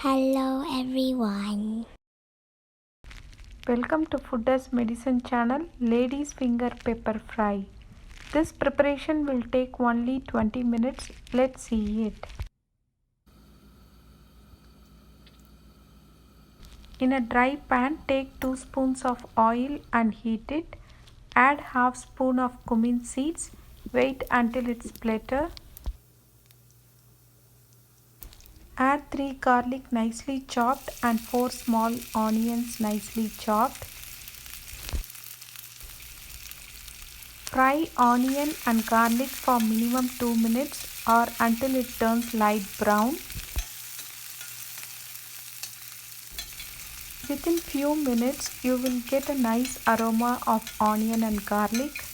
Hello everyone. Welcome to Food as Medicine channel, Ladies Finger Pepper Fry. This preparation will take only 20 minutes. Let's see it. In a dry pan, take 2 spoons of oil and heat it. Add half spoon of cumin seeds. Wait until it's splatter. Add 3 garlic nicely chopped and 4 small onions nicely chopped. Fry onion and garlic for minimum 2 minutes or until it turns light brown. Within few minutes you will get a nice aroma of onion and garlic.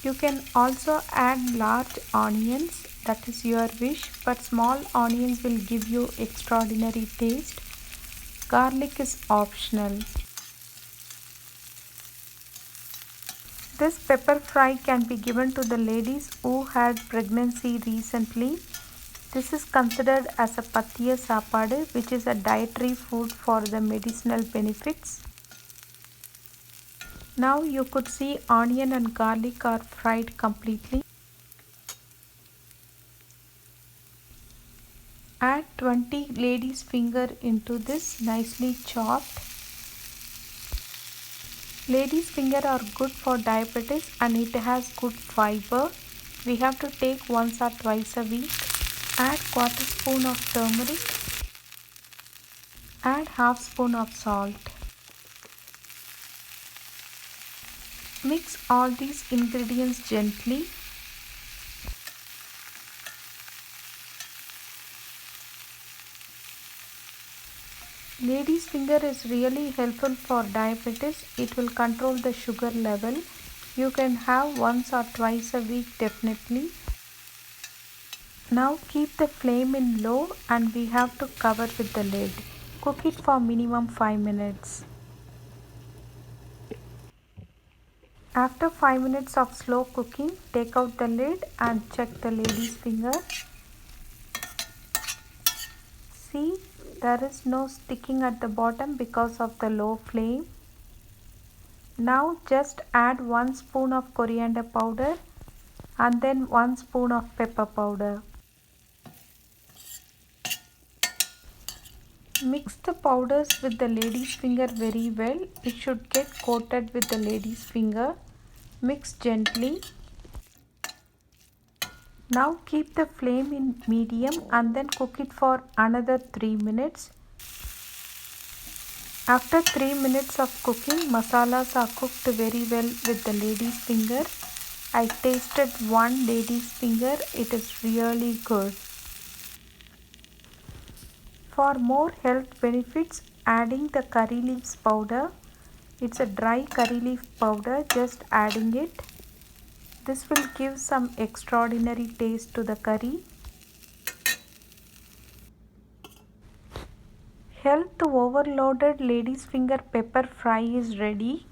You can also add large onions, that is your wish, but small onions will give you extraordinary taste. Garlic is optional. This pepper fry can be given to the ladies who had pregnancy recently. This is considered as a pathiya sapadu, which is a dietary food for the medicinal benefits. Now you could see onion and garlic are fried completely. Add 20 ladies finger into this nicely chopped. Ladies finger are good for diabetes and it has good fiber. We have to take once or twice a week. Add quarter spoon of turmeric. Add half spoon of salt. Mix all these ingredients gently. Ladies finger is really helpful for diabetes. It will control the sugar level. You can have once or twice a week definitely. Now keep the flame in low and we have to cover with the lid. Cook it for minimum 5 minutes. After 5 minutes of slow cooking, take out the lid and check the lady's finger. See, there is no sticking at the bottom because of the low flame. Now just add 1 spoon of coriander powder and then 1 spoon of pepper powder. Mix the powders with the lady's finger very well. It should get coated with the lady's finger. Mix gently. Now keep the flame in medium and then cook it for another 3 minutes. After 3 minutes of cooking, masalas are cooked very well with the lady's finger. I tasted one lady's finger. It is really good. For more health benefits, adding the curry leaves powder. It's a dry curry leaf powder, just adding it. This will give some extraordinary taste to the curry. Health overloaded lady's finger pepper fry is ready.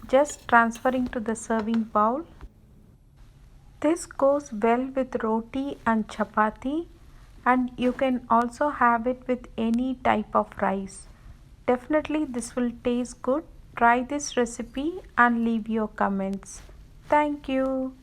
Just transferring to the serving bowl. This goes well with roti and chapati, and you can also have it with any type of rice. Definitely this will taste good. Try this recipe and leave your comments. Thank you.